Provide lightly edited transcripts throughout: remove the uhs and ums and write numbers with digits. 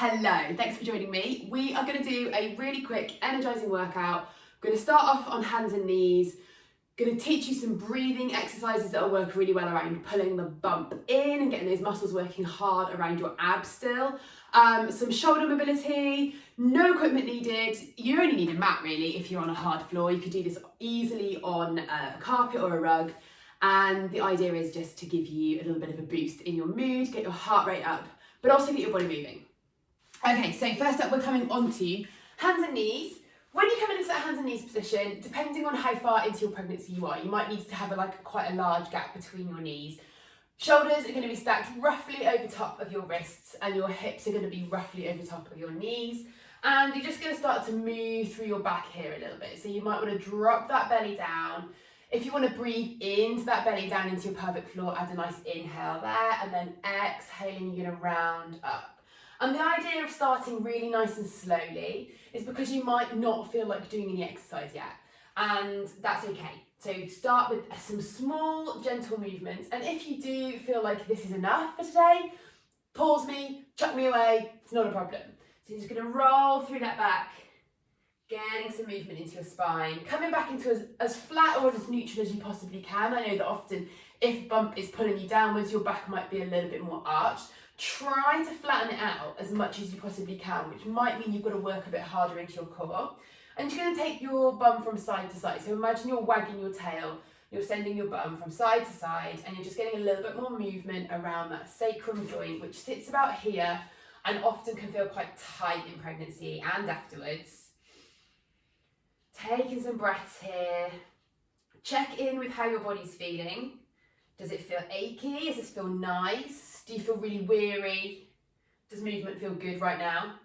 Hello, thanks for joining me. We are going to do a really quick energizing workout. We're going to start off on hands and knees. Going to teach you some breathing exercises that will work really well around pulling the bump in and getting those muscles working hard around your abs still. Some shoulder mobility, no equipment needed. You only need a mat really if you're on a hard floor. You could do this easily on a carpet or a rug. And the idea is just to give you a little bit of a boost in your mood, get your heart rate up, but also get your body moving. Okay, so first up we're coming on to hands and knees. When you come into that hands and knees position, depending on how far into your pregnancy you are, you might need to have quite a large gap between your knees. Shoulders are going to be stacked roughly over top of your wrists and your hips are going to be roughly over top of your knees. And you're just going to start to move through your back here a little bit. So you might want to drop that belly down. If you want to breathe into that belly down into your pelvic floor, add a nice inhale there, and then exhaling, you're going to round up. And the idea of starting really nice and slowly is because you might not feel like doing any exercise yet, and that's okay. So start with some small, gentle movements, and if you do feel like this is enough for today, pause me, chuck me away, it's not a problem. So you're just going to roll through that back, getting some movement into your spine, coming back into as flat or as neutral as you possibly can. I know that often if bump is pulling you downwards, your back might be a little bit more arched. Try to flatten it out as much as you possibly can, which might mean you've got to work a bit harder into your core. And you're going to take your bum from side to side. So imagine you're wagging your tail, you're sending your bum from side to side, and you're just getting a little bit more movement around that sacrum joint, which sits about here and often can feel quite tight in pregnancy and afterwards. Taking some breaths here. Check in with how your body's feeling. Does it feel achy? Does this feel nice? Do you feel really weary? Does movement feel good right now?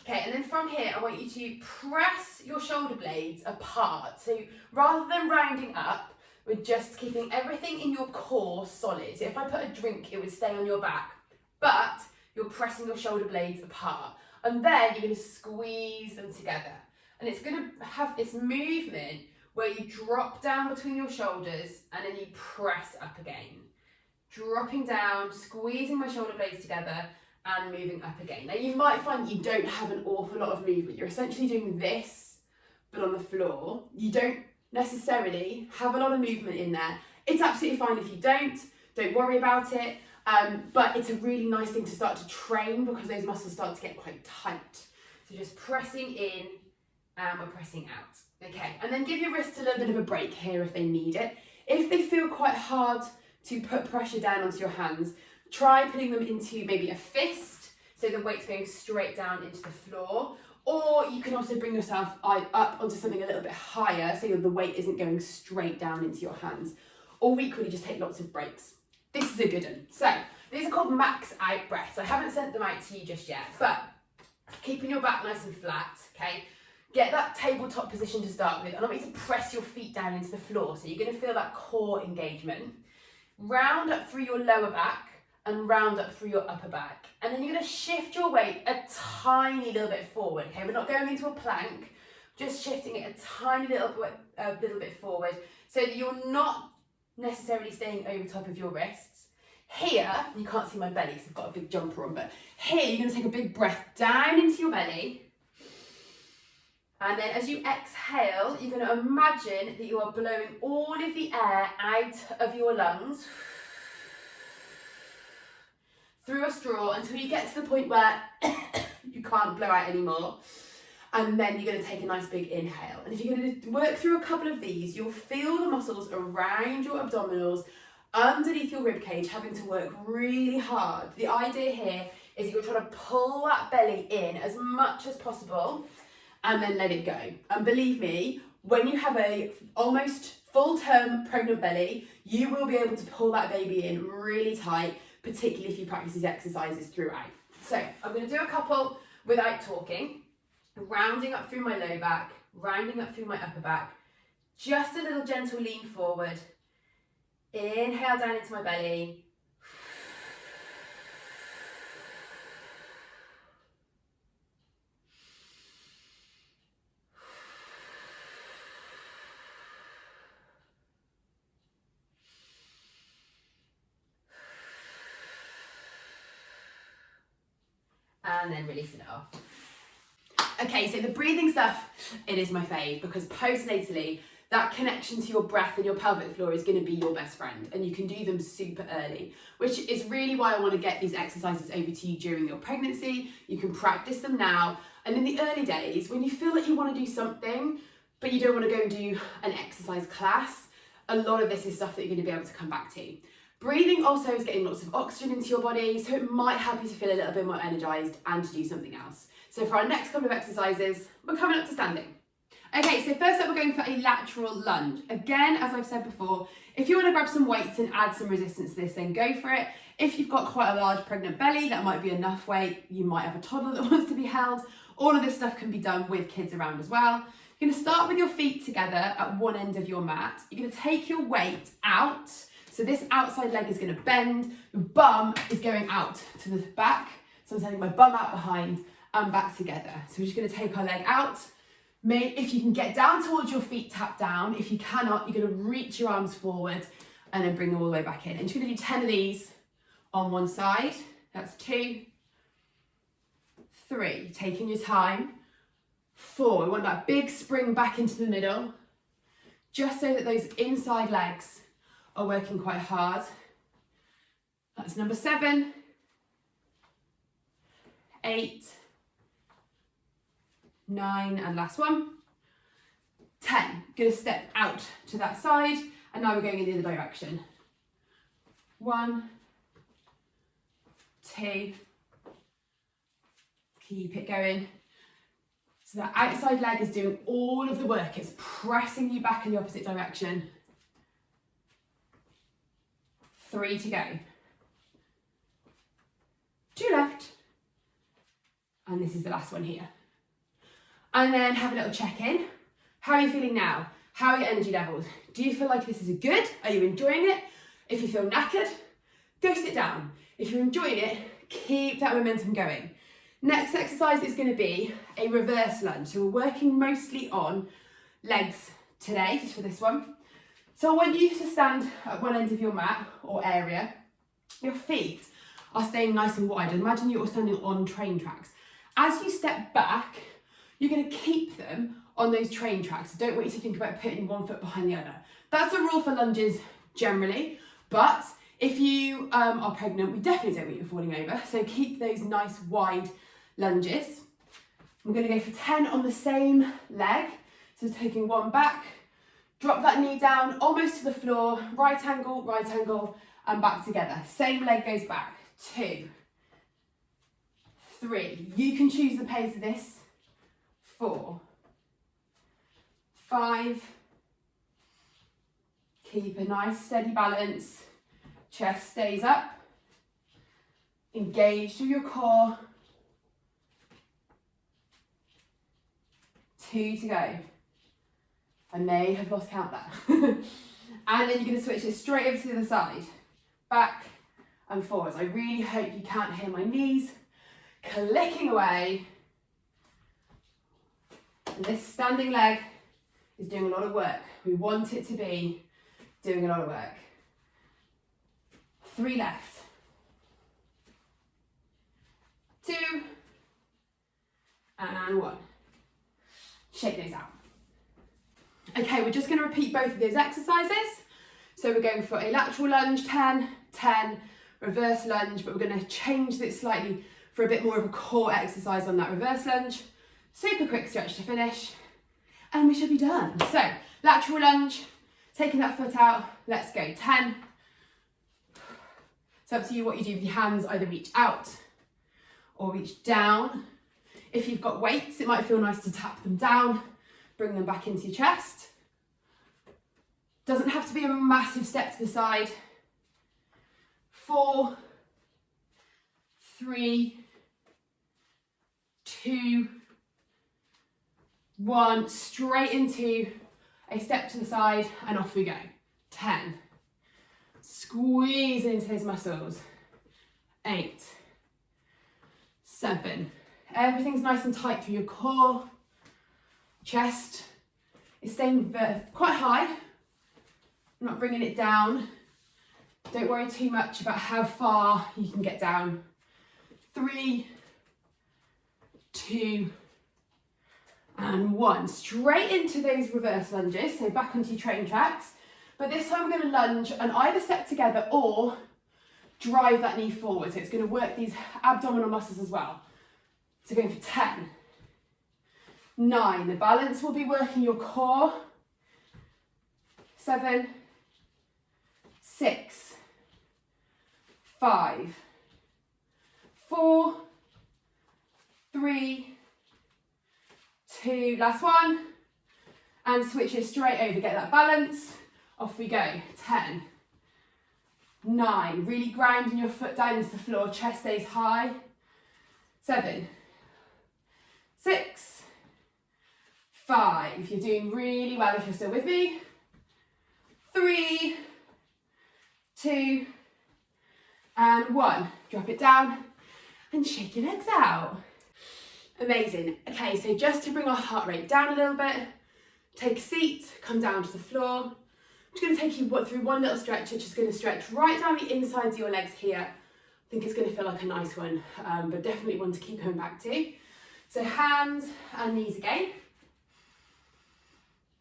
Okay, and then from here, I want you to press your shoulder blades apart. So rather than rounding up, we're just keeping everything in your core solid. So if I put a drink, it would stay on your back, but you're pressing your shoulder blades apart. And then you're going to squeeze them together. And it's going to have this movement where you drop down between your shoulders and then you press up again. Dropping down, squeezing my shoulder blades together and moving up again. Now you might find you don't have an awful lot of movement. You're essentially doing this, but on the floor. You don't necessarily have a lot of movement in there. It's absolutely fine if you don't worry about it. But it's a really nice thing to start to train because those muscles start to get quite tight. So just pressing in and we're pressing out. Okay, and then give your wrists a little bit of a break here if they need it. If they feel quite hard to put pressure down onto your hands, try putting them into maybe a fist, so the weight's going straight down into the floor. Or you can also bring yourself up onto something a little bit higher, so the weight isn't going straight down into your hands. Or equally, just take lots of breaks. This is a good one. So, these are called max out breaths. I haven't sent them out to you just yet, but keeping your back nice and flat, okay? Get that tabletop position to start with, and I want you to press your feet down into the floor, so you're going to feel that core engagement. Round up through your lower back and round up through your upper back. And then you're going to shift your weight a tiny little bit forward, okay? We're not going into a plank, just shifting it a tiny little bit forward so that you're not necessarily staying over top of your wrists. Here, you can't see my belly because I've got a big jumper on, but here you're going to take a big breath down into your belly. And then as you exhale, you're going to imagine that you are blowing all of the air out of your lungs through a straw until you get to the point where you can't blow out anymore. And then you're going to take a nice big inhale. And if you're going to work through a couple of these, you'll feel the muscles around your abdominals, underneath your rib cage, having to work really hard. The idea here is that you're trying to pull that belly in as much as possible and then let it go. And believe me, when you have a almost full-term pregnant belly, you will be able to pull that baby in really tight, particularly if you practice these exercises throughout. So I'm going to do a couple without talking, rounding up through my low back, rounding up through my upper back, just a little gentle lean forward, inhale down into my belly, and then releasing it off. Okay, so the breathing stuff, it is my fave, because postnatally, that connection to your breath and your pelvic floor is going to be your best friend, and you can do them super early, which is really why I want to get these exercises over to you during your pregnancy. You can practice them now, and in the early days, when you feel like you want to do something, but you don't want to go and do an exercise class, a lot of this is stuff that you're going to be able to come back to. Breathing also is getting lots of oxygen into your body, so it might help you to feel a little bit more energized and to do something else. So for our next couple of exercises, we're coming up to standing. Okay, so first up we're going for a lateral lunge. Again, as I've said before, if you want to grab some weights and add some resistance to this, then go for it. If you've got quite a large pregnant belly, that might be enough weight. You might have a toddler that wants to be held. All of this stuff can be done with kids around as well. You're going to start with your feet together at one end of your mat. You're going to take your weight out. So this outside leg is going to bend. Your bum is going out to the back. So I'm sending my bum out behind and back together. So we're just going to take our leg out. If you can get down towards your feet, tap down. If you cannot, you're going to reach your arms forward and then bring them all the way back in. And you're going to do 10 of these on one side. That's 2, 3. Taking your time. 4. We want that big spring back into the middle, just so that those inside legs are working quite hard. That's number 7, 8, 9, and last one, 10. Gonna step out to that side, and now we're going in the other direction. 1, 2, keep it going. So that outside leg is doing all of the work. It's pressing you back in the opposite direction. 3 to go. 2 left. And this is the last one here. And then have a little check-in. How are you feeling now? How are your energy levels? Do you feel like this is good? Are you enjoying it? If you feel knackered, go sit down. If you're enjoying it, keep that momentum going. Next exercise is going to be a reverse lunge. So we're working mostly on legs today, just for this one. So I want you to stand at one end of your mat or area. Your feet are staying nice and wide. Imagine you're standing on train tracks. As you step back, you're going to keep them on those train tracks. I don't want you to think about putting one foot behind the other. That's a rule for lunges generally, but if you are pregnant, we definitely don't want you falling over. So keep those nice wide lunges. I'm going to go for 10 on the same leg. So taking one back, drop that knee down almost to the floor, right angle, and back together. Same leg goes back. 2, 3. You can choose the pace of this. 4, 5. Keep a nice steady balance. Chest stays up. Engage through your core. 2 to go. I may have lost count there. And then you're going to switch it straight over to the other side. Back and forwards. I really hope you can't hear my knees clicking away. And this standing leg is doing a lot of work. We want it to be doing a lot of work. 3 left. 2 and 1. Shake those out. Okay, we're just going to repeat both of those exercises. So we're going for a lateral lunge, 10, 10, reverse lunge, but we're going to change it slightly for a bit more of a core exercise on that reverse lunge. Super quick stretch to finish, and we should be done. So, lateral lunge, taking that foot out, let's go. 10. It's up to you what you do with your hands, either reach out or reach down. If you've got weights, it might feel nice to tap them down, bring them back into your chest. Doesn't have to be a massive step to the side. 4, 3, 2, 1. Straight into a step to the side and off we go. 10. Squeeze into those muscles. 8, 7. Everything's nice and tight through your core. Chest is staying quite high. I'm not bringing it down. Don't worry too much about how far you can get down. 3, 2, and 1. Straight into those reverse lunges, so back onto your train tracks. But this time we're going to lunge and either step together or drive that knee forward. So it's going to work these abdominal muscles as well. So going for 10, 9. The balance will be working your core. 7, 6, 5, 4, 3, 2, last one, and switch it straight over, get that balance, off we go. 10, 9, really grounding your foot down into the floor, chest stays high. 7, 6, 5, you're doing really well if you're still with me. 3, 2, and 1. Drop it down and shake your legs out. Amazing. Okay, so just to bring our heart rate down a little bit, take a seat, come down to the floor. I'm just going to take you through one little stretch, which is going to stretch right down the insides of your legs here. I think it's going to feel like a nice one, but definitely one to keep coming back to. So hands and knees again.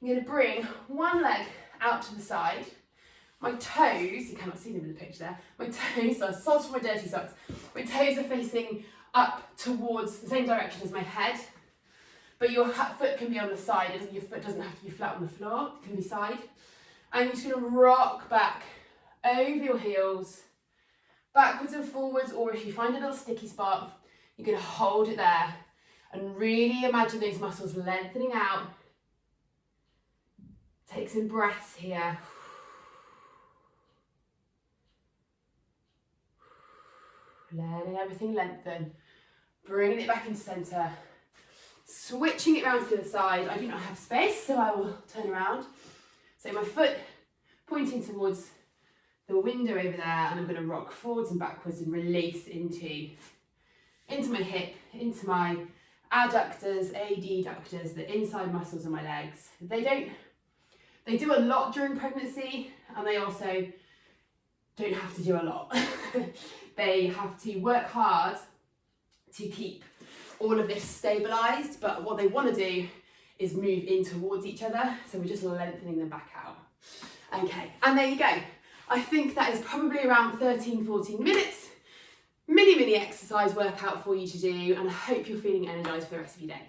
I'm going to bring one leg out to the side. My toes, you cannot see them in the picture there, my toes, so soles for my dirty socks, my toes are facing up towards the same direction as my head, but your foot can be on the side, your foot doesn't have to be flat on the floor, it can be side. And you're just going to rock back over your heels, backwards and forwards, or if you find a little sticky spot, you're going to hold it there and really imagine those muscles lengthening out. Take some breaths here. Letting everything lengthen, bringing it back into centre, switching it round to the other side. I do not have space, so I will turn around. So my foot pointing towards the window over there, and I'm going to rock forwards and backwards and release into my hip, into my adductors, adductors, the inside muscles of my legs. They do a lot during pregnancy, and they also don't have to do a lot. They have to work hard to keep all of this stabilised, but what they want to do is move in towards each other, so we're just lengthening them back out. Okay, and there you go. I think that is probably around 13-14 minutes, mini exercise workout for you to do, and I hope you're feeling energised for the rest of your day.